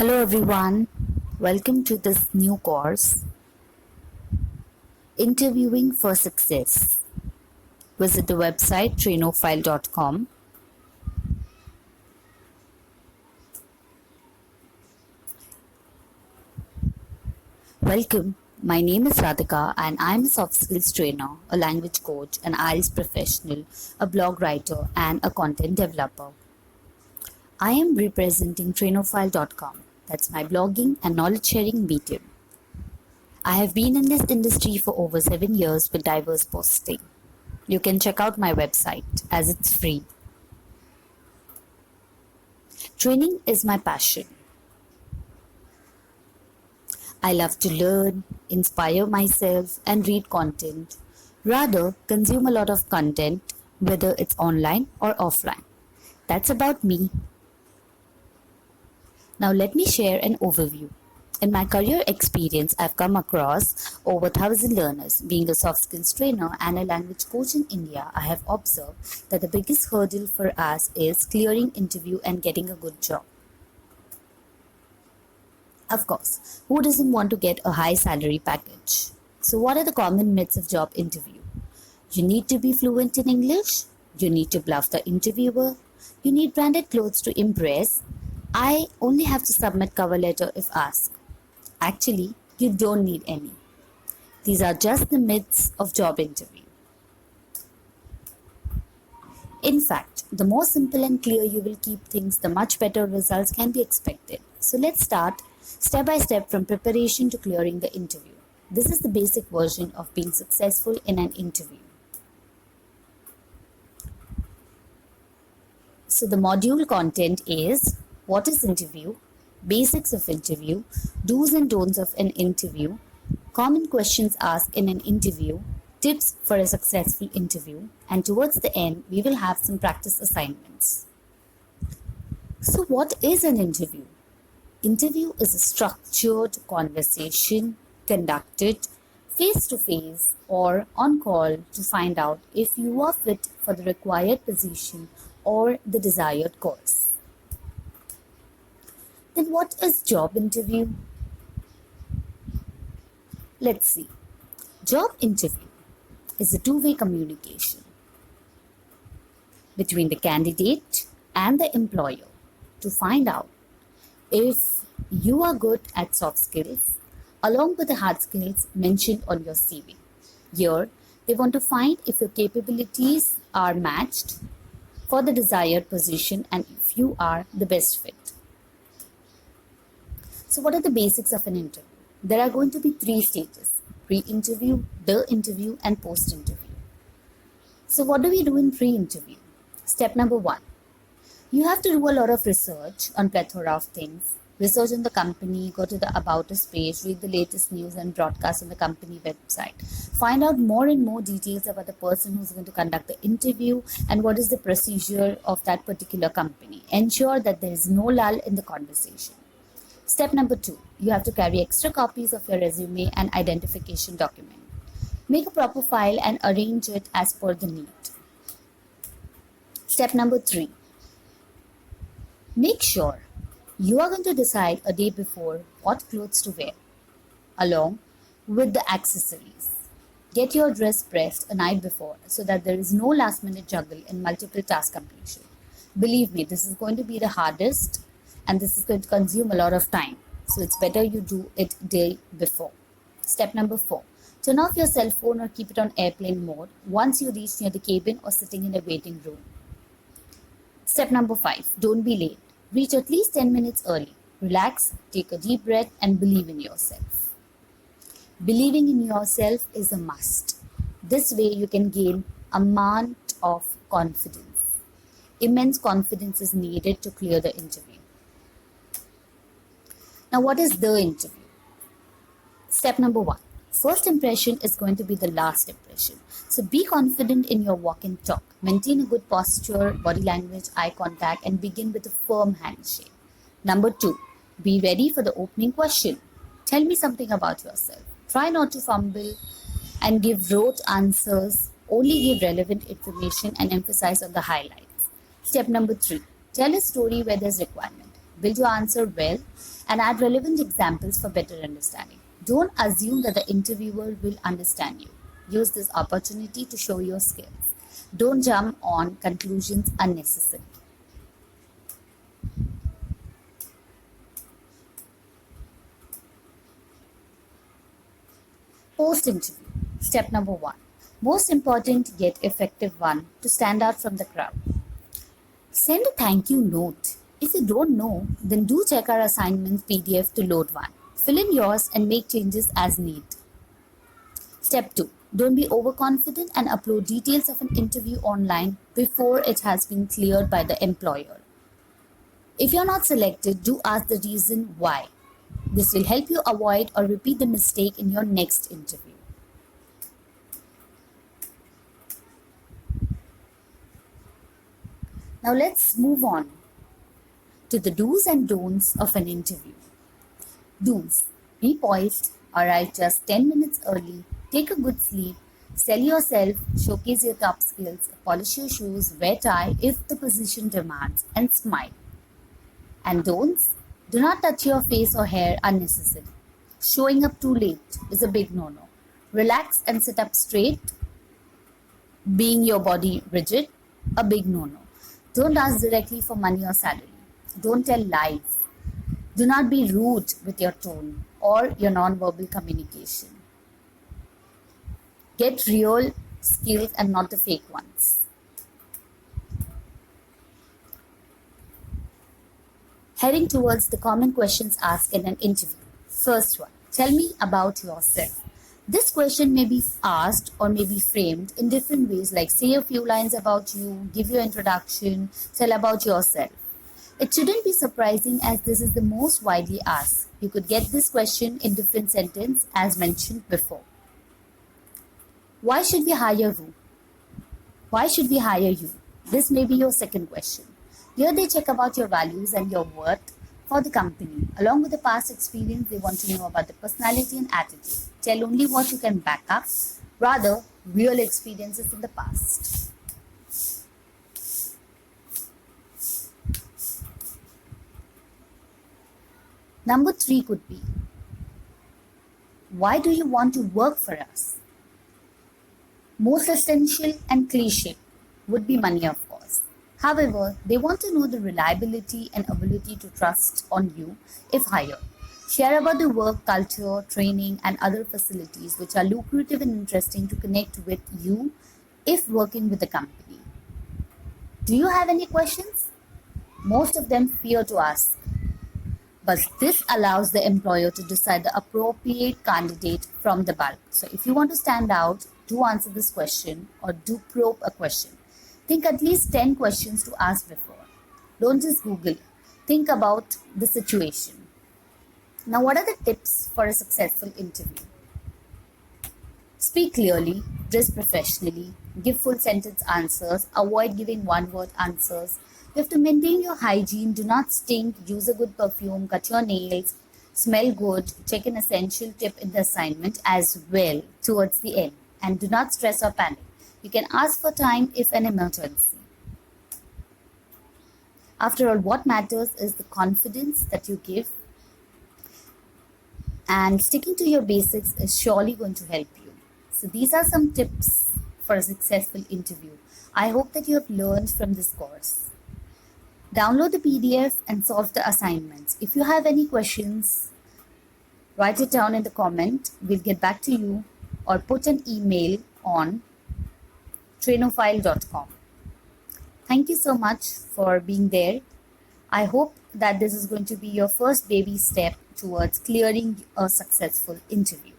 Hello everyone, welcome to this new course, Interviewing for Success. Visit the website trainophile.com. Welcome, my name is Radhika and I am a soft skills trainer, a language coach, an IELTS professional, a blog writer and a content developer. I am representing Trainophile.com. That's my blogging and knowledge sharing medium. I have been in this industry for over 7 years with diverse posting. You can check out my website as it's free. Training is my passion. I love to learn, inspire myself, and read content. Rather, consume a lot of content, whether it's online or offline. That's about me. Now, let me share an overview. In my career experience, I've come across over 1,000 learners. Being a soft skills trainer and a language coach in India, I have observed that the biggest hurdle for us is clearing interview and getting a good job. Of course, who doesn't want to get a high salary package? So what are the common myths of job interview? You need to be fluent in English. You need to bluff the interviewer. You need branded clothes to impress. I only have to submit cover letter if asked. Actually, you don't need any. These are just the myths of job interview. In fact, the more simple and clear you will keep things, the much better results can be expected. So let's start step by step from preparation to clearing the interview. This is the basic version of being successful in an interview. So the module content is what is interview, basics of interview, do's and don'ts of an interview, common questions asked in an interview, tips for a successful interview, and towards the end, we will have some practice assignments. So what is an interview? Interview is a structured conversation conducted face-to-face or on call to find out if you are fit for the required position or the desired course. Then what is job interview? Let's see. Job interview is a two-way communication between the candidate and the employer to find out if you are good at soft skills along with the hard skills mentioned on your CV. Here, they want to find if your capabilities are matched for the desired position and if you are the best fit. So what are the basics of an interview? There are going to be 3 stages: pre-interview, the interview, and post-interview. So what do we do in pre-interview? Step number 1. You have to do a lot of research on plethora of things. Research on the company, go to the About Us page, read the latest news and broadcasts on the company website. Find out more and more details about the person who's going to conduct the interview and what is the procedure of that particular company. Ensure that there is no lull in the conversation. Step number 2, you have to carry extra copies of your resume and identification document. Make a proper file and arrange it as per the need. Step number 3, make sure you are going to decide a day before what clothes to wear along with the accessories. Get your dress pressed a night before so that there is no last minute juggle in multiple task completion. Believe me, this is going to be the hardest and this is going to consume a lot of time. So it's better you do it day before. Step number 4. Turn off your cell phone or keep it on airplane mode once you reach near the cabin or sitting in a waiting room. Step number 5. Don't be late. Reach at least 10 minutes early. Relax, take a deep breath and believe in yourself. Believing in yourself is a must. This way you can gain amount of confidence. Immense confidence is needed to clear the interview. Now, what is the interview? Step number 1. First impression is going to be the last impression. So be confident in your walk and talk. Maintain a good posture, body language, eye contact, and begin with a firm handshake. Number 2. Be ready for the opening question. Tell me something about yourself. Try not to fumble and give rote answers. Only give relevant information and emphasize on the highlights. Step number 3. Tell a story where there's requirement. Build your answer well and add relevant examples for better understanding. Don't assume that the interviewer will understand you. Use this opportunity to show your skills. Don't jump on conclusions unnecessarily. Post-interview. Step number 1. Most important yet effective one to stand out from the crowd. Send a thank you note. If you don't know, then do check our assignment PDF to load one. Fill in yours and make changes as need. Step 2. Don't be overconfident and upload details of an interview online before it has been cleared by the employer. If you're not selected, do ask the reason why. This will help you avoid or repeat the mistake in your next interview. Now let's move on to the do's and don'ts of an interview. Do's. Be poised, arrive just 10 minutes early, take a good sleep, sell yourself, showcase your top skills, polish your shoes, wear tie if the position demands, and smile. And don'ts. Do not touch your face or hair unnecessarily. Showing up too late is a big no-no. Relax and sit up straight. Being your body rigid, a big no-no. Don't ask directly for money or salary. Don't tell lies. Do not be rude with your tone or your non-verbal communication. Get real skills and not the fake ones. Heading towards the common questions asked in an interview. First one, tell me about yourself. This question may be asked or may be framed in different ways, like say a few lines about you, give your introduction, tell about yourself. It shouldn't be surprising as this is the most widely asked. You could get this question in different sentences as mentioned before. Why should we hire you? Why should we hire you? This may be your second question. Here they check about your values and your worth for the company. Along with the past experience, they want to know about the personality and attitude. Tell only what you can back up, rather real experiences in the past. Number 3 could be, why do you want to work for us? Most essential and cliche would be money, of course. However, they want to know the reliability and ability to trust on you if hired. Share about the work culture, training, and other facilities which are lucrative and interesting to connect with you if working with the company. Do you have any questions? Most of them fear to ask. But this allows the employer to decide the appropriate candidate from the bulk. So if you want to stand out, do answer this question or do probe a question. Think at least 10 questions to ask before. Don't just Google. Think about the situation. Now, what are the tips for a successful interview? Speak clearly, dress professionally, give full sentence answers, avoid giving one-word answers. You have to maintain your hygiene, do not stink, use a good perfume, cut your nails, smell good, check an essential tip in the assignment as well towards the end. And do not stress or panic. You can ask for time if an emergency. After all, what matters is the confidence that you give, and sticking to your basics is surely going to help you. So these are some tips for a successful interview. I hope that you have learned from this course. Download the PDF and solve the assignments. If you have any questions, write it down in the comment. We'll get back to you, or put an email on trainophile.com. Thank you so much for being there. I hope that this is going to be your first baby step towards clearing a successful interview.